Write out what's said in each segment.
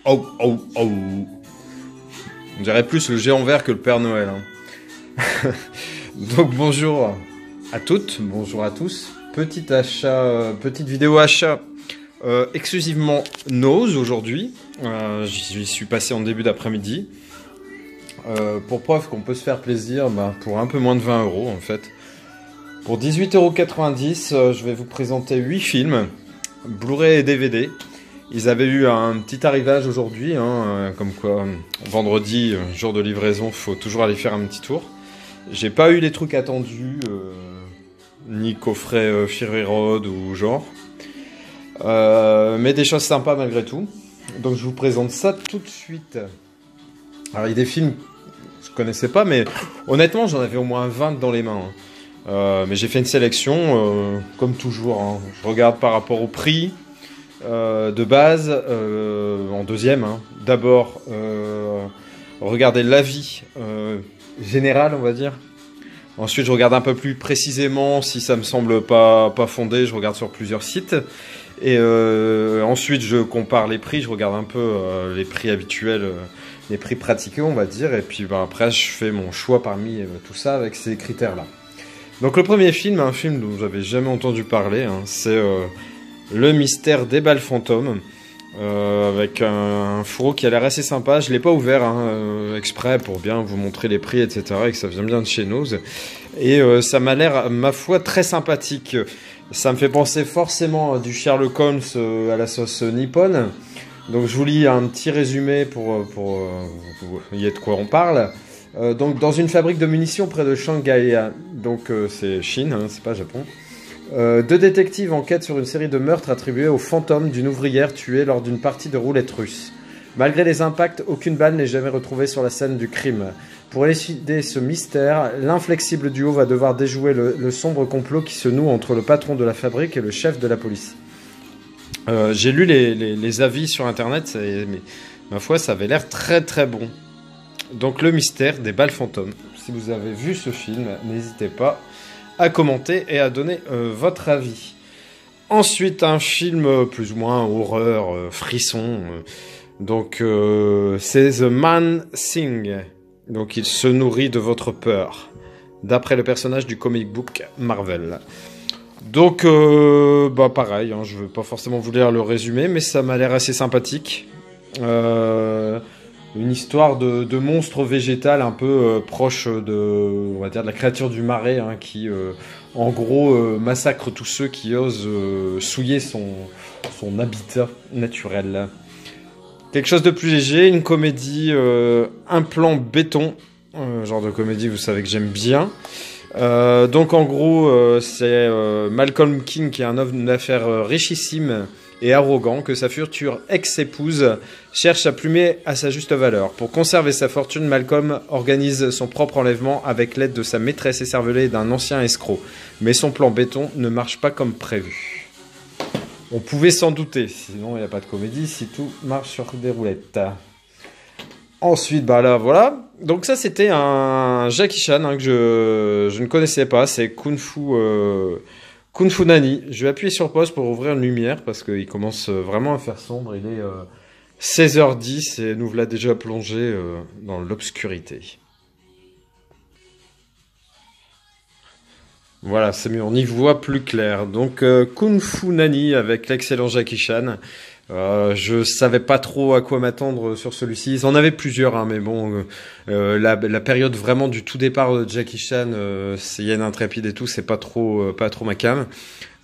Oh, oh, oh. On dirait plus le géant vert que le Père Noël. Donc bonjour à toutes, bonjour à tous. Petite vidéo achat exclusivement Nose aujourd'hui. J'y suis passé en début d'après-midi. Pour preuve qu'on peut se faire plaisir pour un peu moins de 20 € en fait. Pour 18,90 €, je vais vous présenter 8 films, Blu-ray et DVD. Ils avaient eu un petit arrivage aujourd'hui, comme quoi vendredi, jour de livraison, faut toujours aller faire un petit tour. J'ai pas eu les trucs attendus, ni coffret Fury Road ou genre, mais des choses sympas malgré tout. Donc je vous présente ça tout de suite. Alors il y a des films que je connaissais pas, mais honnêtement j'en avais au moins 20 dans les mains. Mais j'ai fait une sélection, comme toujours. Je regarde par rapport au prix. De base, en deuxième, d'abord regarder l'avis général, on va dire. Ensuite, je regarde un peu plus précisément si ça me semble pas fondé. Je regarde sur plusieurs sites. Et ensuite, je compare les prix. Je regarde un peu les prix habituels, les prix pratiqués, on va dire. Et puis après, je fais mon choix parmi tout ça avec ces critères-là. Donc le premier film, un film dont j'avais jamais entendu parler, c'est Le mystère des balles fantômes, avec un fourreau qui a l'air assez sympa. Je l'ai pas ouvert exprès pour bien vous montrer les prix, etc. et que ça vient bien de chez Nose. Et ça m'a l'air, ma foi, très sympathique. Ça me fait penser forcément à du Sherlock Holmes à la sauce nippone. Donc je vous lis un petit résumé pour vous voyez de quoi on parle. Donc dans une fabrique de munitions près de Shanghai, donc c'est Chine, c'est pas Japon. Deux détectives enquêtent sur une série de meurtres attribués au fantôme d'une ouvrière tuée lors d'une partie de roulette russe. Malgré les impacts, aucune balle n'est jamais retrouvée sur la scène du crime. Pour élucider ce mystère, l'inflexible duo va devoir déjouer le sombre complot qui se noue entre le patron de la fabrique et le chef de la police. J'ai lu les avis sur internet, mais ma foi ça avait l'air très très bon. Donc le mystère des balles fantômes. Si vous avez vu ce film, n'hésitez pas à commenter et à donner votre avis. Ensuite, un film plus ou moins horreur, frisson. Donc, c'est The Man Thing. Donc, il se nourrit de votre peur, d'après le personnage du comic book Marvel. Donc, pareil, je ne veux pas forcément vous lire le résumé, mais ça m'a l'air assez sympathique. Une histoire de monstre végétal un peu proche on va dire, de la créature du marais, qui, en gros, massacre tous ceux qui osent souiller son habitat naturel. Quelque chose de plus léger, une comédie, un plan béton, genre de comédie, vous savez que j'aime bien. Donc en gros, c'est Malcolm King qui est un homme d'affaires richissime et arrogant que sa future ex-épouse cherche à plumer à sa juste valeur. Pour conserver sa fortune, Malcolm organise son propre enlèvement avec l'aide de sa maîtresse écervelée et d'un ancien escroc. Mais son plan béton ne marche pas comme prévu. On pouvait s'en douter, sinon il n'y a pas de comédie si tout marche sur des roulettes. Ensuite, là, voilà. Donc ça, c'était un Jackie Chan que je ne connaissais pas. C'est Kung Fu Nani. Je vais appuyer sur pause pour ouvrir une lumière parce qu'il commence vraiment à faire sombre. Il est 16h10 et nous voilà déjà plongés dans l'obscurité. Voilà, c'est mieux, on y voit plus clair. Donc Kung Fu Nani avec l'excellent Jackie Chan. Je savais pas trop à quoi m'attendre sur celui-ci. Ils en avaient plusieurs, mais bon, la période vraiment du tout départ de Jackie Chan, Yen Intrépide et tout, c'est pas trop ma cam.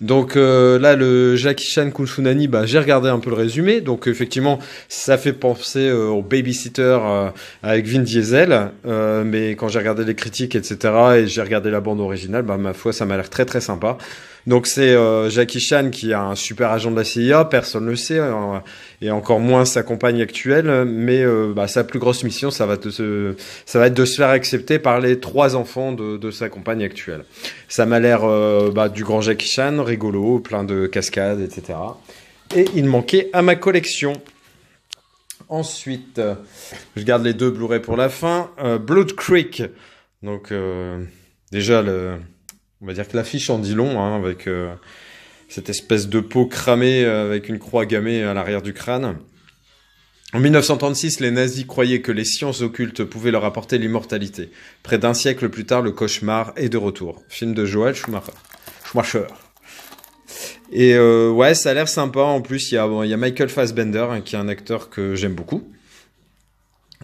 Donc là, le Jackie Chan Kung Fu Nani, j'ai regardé un peu le résumé. Donc effectivement, ça fait penser au Babysitter avec Vin Diesel. Mais quand j'ai regardé les critiques, etc., et j'ai regardé la bande originale, ma foi, ça m'a l'air très très sympa. Donc c'est Jackie Chan qui est un super agent de la CIA, personne ne le sait, et encore moins sa compagne actuelle, mais sa plus grosse mission, ça va être de se faire accepter par les 3 enfants de sa compagne actuelle. Ça m'a l'air du grand Jackie Chan, rigolo, plein de cascades, etc. Et il manquait à ma collection. Ensuite, je garde les 2 Blu-ray pour la fin. Blood Creek, donc déjà on va dire que l'affiche en dit long, avec cette espèce de peau cramée avec une croix gammée à l'arrière du crâne. En 1936, les nazis croyaient que les sciences occultes pouvaient leur apporter l'immortalité. Près d'un siècle plus tard, le cauchemar est de retour. Film de Joel Schumacher. Et ouais, ça a l'air sympa. En plus, il y a Michael Fassbender, hein, qui est un acteur que j'aime beaucoup.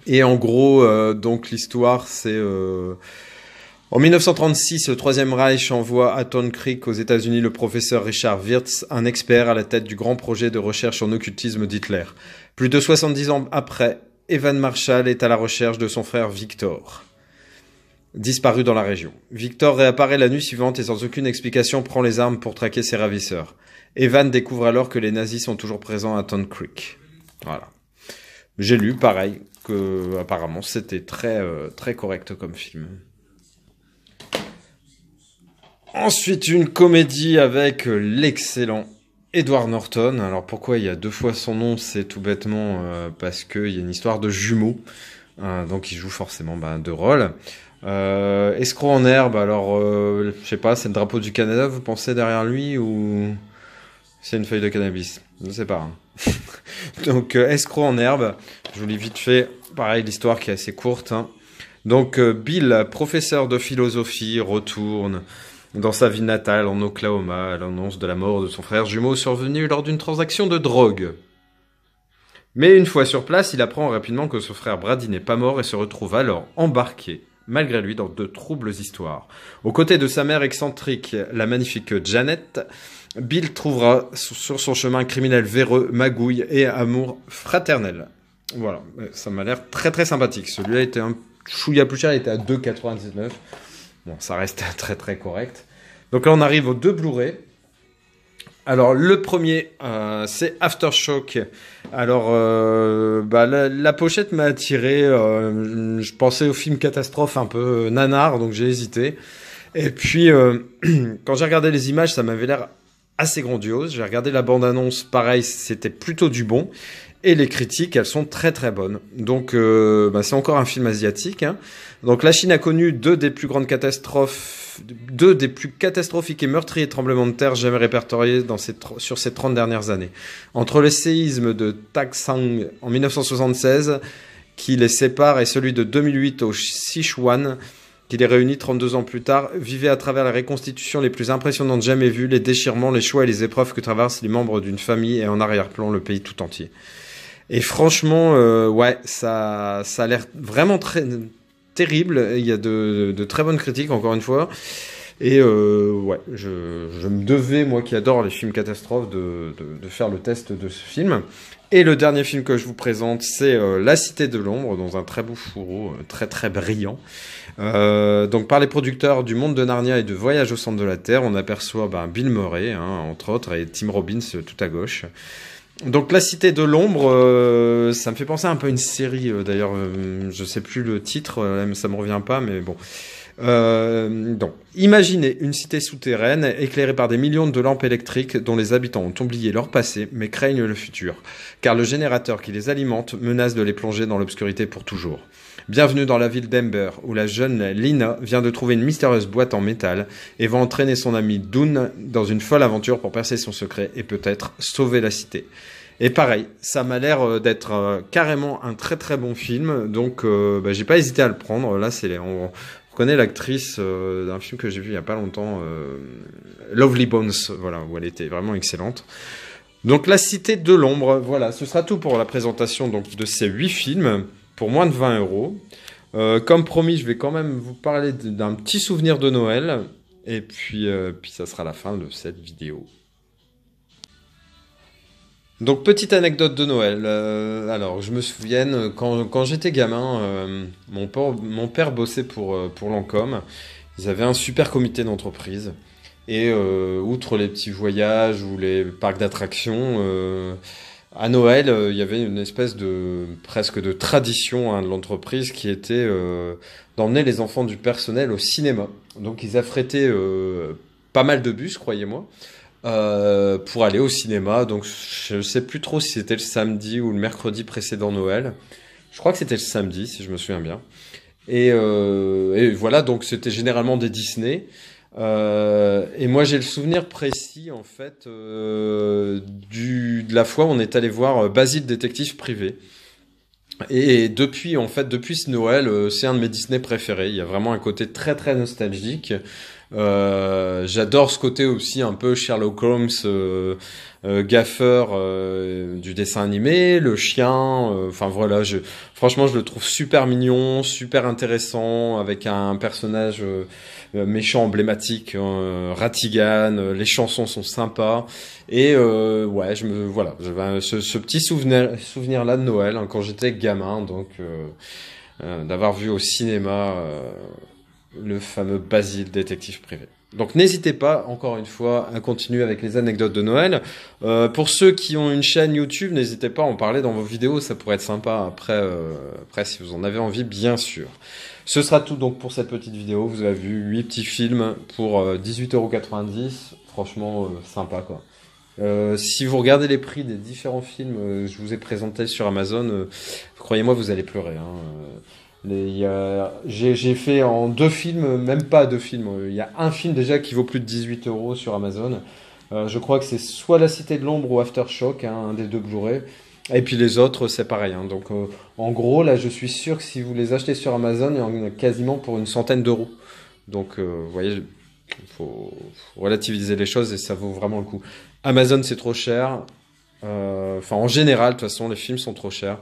Et en gros, donc l'histoire, c'est... En 1936, le Troisième Reich envoie à Stone Creek, aux États-Unis, le professeur Richard Wirtz, un expert à la tête du grand projet de recherche en occultisme d'Hitler. Plus de 70 ans après, Evan Marshall est à la recherche de son frère Victor, disparu dans la région. Victor réapparaît la nuit suivante et sans aucune explication prend les armes pour traquer ses ravisseurs. Evan découvre alors que les nazis sont toujours présents à Stone Creek. Voilà. J'ai lu, pareil, que apparemment c'était très, très correct comme film. Ensuite, une comédie avec l'excellent Edward Norton. Alors pourquoi il y a 2 fois son nom? C'est tout bêtement parce qu'il y a une histoire de jumeaux. Donc il joue forcément 2 rôles. Escroc en herbe, alors je sais pas, c'est le drapeau du Canada, vous pensez derrière lui, ou c'est une feuille de cannabis? Je sais pas. Hein. Donc Escroc en herbe, je vous lis vite fait, pareil, l'histoire qui est assez courte. Hein. Donc Bill, professeur de philosophie, retourne dans sa ville natale, en Oklahoma, à l'annonce de la mort de son frère jumeau survenu lors d'une transaction de drogue. Mais une fois sur place, il apprend rapidement que son frère Brady n'est pas mort et se retrouve alors embarqué, malgré lui, dans de troubles histoires. Aux côtés de sa mère excentrique, la magnifique Janet, Bill trouvera sur son chemin un criminel véreux, magouille et amour fraternel. Voilà, ça m'a l'air très très sympathique. Celui-là était un chouïa plus cher, il était à 2,99. Bon, ça reste très très correct. Donc là, on arrive aux 2 Blu-ray. Alors, le premier, c'est Aftershock. Alors, la pochette m'a attiré. Je pensais au film catastrophe un peu nanar, donc j'ai hésité. Et puis, quand j'ai regardé les images, ça m'avait l'air assez grandiose. J'ai regardé la bande-annonce, pareil, c'était plutôt du bon. Et les critiques, elles sont très très bonnes. Donc, c'est encore un film asiatique. Hein. Donc, la Chine a connu 2 des plus catastrophiques et meurtriers tremblements de terre jamais répertoriés sur ces 30 dernières années. Entre le séisme de Taksang en 1976, qui les sépare, et celui de 2008 au Sichuan, qui les réunit 32 ans plus tard, vivait à travers la reconstitution les plus impressionnantes jamais vues, les déchirements, les choix et les épreuves que traversent les membres d'une famille et en arrière-plan le pays tout entier. Et franchement, ouais, ça a l'air vraiment très terrible. Il y a de très bonnes critiques, encore une fois. Et ouais, je me devais, moi qui adore les films catastrophes, de faire le test de ce film. Et le dernier film que je vous présente, c'est La Cité de l'Ombre, dans un très beau fourreau, très très brillant. Donc par les producteurs du Monde de Narnia et de Voyage au centre de la Terre, on aperçoit Bill Murray, hein, entre autres, et Tim Robbins tout à gauche. Donc La Cité de l'Ombre, ça me fait penser un peu à une série, d'ailleurs, je sais plus le titre, ça me revient pas, mais bon. Donc, imaginez une cité souterraine éclairée par des millions de lampes électriques dont les habitants ont oublié leur passé mais craignent le futur, car le générateur qui les alimente menace de les plonger dans l'obscurité pour toujours. Bienvenue dans la ville d'Ember, où la jeune Lina vient de trouver une mystérieuse boîte en métal et va entraîner son ami Dune dans une folle aventure pour percer son secret et peut-être sauver la cité. Et pareil, ça m'a l'air d'être carrément un très très bon film, donc j'ai pas hésité à le prendre. Là, on connaît l'actrice d'un film que j'ai vu il y a pas longtemps, Lovely Bones, voilà, où elle était vraiment excellente. Donc La Cité de l'Ombre, voilà, ce sera tout pour la présentation donc de ces 8 films pour moins de 20 euros. Comme promis, je vais quand même vous parler d'un petit souvenir de Noël, et puis ça sera la fin de cette vidéo. Donc, petite anecdote de Noël. Alors, je me souviens, quand j'étais gamin, mon père bossait pour Lancôme. Ils avaient un super comité d'entreprise. Et outre les petits voyages ou les parcs d'attractions, à Noël, il y avait une espèce presque de tradition, hein, de l'entreprise qui était d'emmener les enfants du personnel au cinéma. Donc, ils affrétaient pas mal de bus, croyez-moi. Pour aller au cinéma. Donc je sais plus trop si c'était le samedi ou le mercredi précédent Noël. Je crois que c'était le samedi, si je me souviens bien. Et voilà, donc c'était généralement des Disney. Et moi j'ai le souvenir précis en fait de la fois où on est allé voir Basile détective privé. Et depuis, en fait, depuis ce Noël, c'est un de mes Disney préférés. Il y a vraiment un côté très très nostalgique. J'adore ce côté aussi un peu Sherlock Holmes, gaffeur du dessin animé, le chien. Enfin voilà, franchement, je le trouve super mignon, super intéressant, avec un personnage méchant emblématique, Ratigan. Les chansons sont sympas. Et ouais, voilà, j'avais ce petit souvenir là de Noël hein, quand j'étais gamin, donc d'avoir vu au cinéma le fameux Basile détective privé. Donc n'hésitez pas, encore une fois, à continuer avec les anecdotes de Noël. Pour ceux qui ont une chaîne YouTube, n'hésitez pas à en parler dans vos vidéos, ça pourrait être sympa après si vous en avez envie, bien sûr. Ce sera tout donc pour cette petite vidéo. Vous avez vu 8 petits films pour 18,90 €. Franchement, sympa quoi. Si vous regardez les prix des différents films je vous ai présentés sur Amazon, croyez-moi, vous allez pleurer. Hein. J'ai fait en 2 films, même pas 2 films. Il y a un film déjà qui vaut plus de 18 € sur Amazon. Je crois que c'est soit La Cité de l'Ombre ou Aftershock, hein, un des 2 Blu-ray. Et puis les autres, c'est pareil. Hein. Donc en gros, là, je suis sûr que si vous les achetez sur Amazon, il y en a quasiment pour une centaine d'euros. Donc vous voyez, faut relativiser les choses et ça vaut vraiment le coup. Amazon, c'est trop cher. Enfin, en général, de toute façon, les films sont trop chers.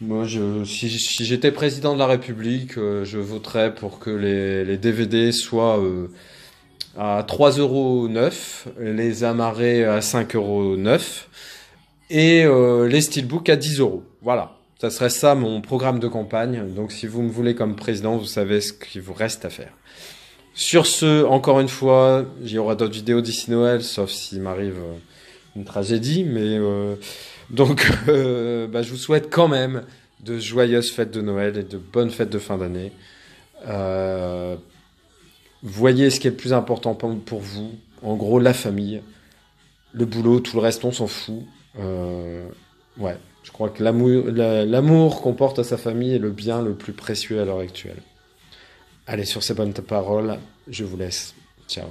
Moi, si j'étais président de la République, je voterais pour que les DVD soient à 3,9 €, les amarrés à 5,9 € et les steelbooks à 10 €. Voilà, ça serait ça mon programme de campagne. Donc, si vous me voulez comme président, vous savez ce qu'il vous reste à faire. Sur ce, encore une fois, il y aura d'autres vidéos d'ici Noël, sauf s'il m'arrive une tragédie, mais donc je vous souhaite quand même de joyeuses fêtes de Noël et de bonnes fêtes de fin d'année. Voyez ce qui est le plus important pour vous, en gros la famille, le boulot, tout le reste on s'en fout. Ouais, je crois que l'amour qu'on porte à sa famille est le bien le plus précieux à l'heure actuelle. Allez, sur ces bonnes paroles, je vous laisse. Ciao.